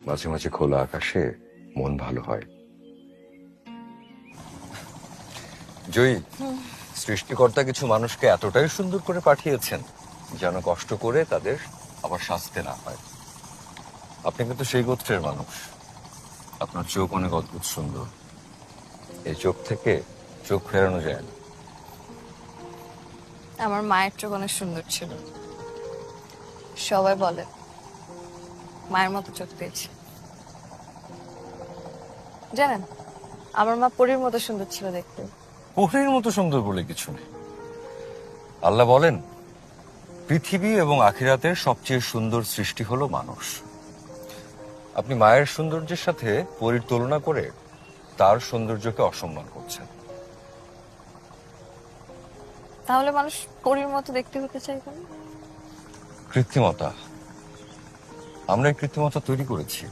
মাঝে মাঝে খোলা আকাশে মন ভালো হয়। জয়ী, সৃষ্টিকর্তা কিছু মানুষকে এতটাই সুন্দর করে পাঠিয়েছেন যেন কষ্ট করে তাদের আবার শাস্তি না হয়। আপনি কিন্তু সেই গোত্রের মানুষ। আপনার চোখ অনেক অদ্ভুত সুন্দর। এই চোখ থেকে চোখ ফেরানো যায় না। আমার মায়ের চোখ অনেক সুন্দর ছিল, সবাই বলে মায়ের মতো চোখ পেয়েছি। জানেন, আমার মা পরীর মতো সুন্দর ছিল দেখতে। পরীর মতো সুন্দর বলে কিছু নেই। আল্লাহ বলেন, পৃথিবী এবং আখিরাতের সবচেয়ে সুন্দর সৃষ্টি হলো মানুষ। আপনি মায়ের সৌন্দর্যের সাথে পরীর তুলনা করে তার সৌন্দর্যকে অসম্মান করছেন। তাহলে মানুষ পরীর মতো দেখতে হতে চাই কেন? কৃত্রিমতা, আমরা এই কৃত্রিমতা তৈরি করেছি।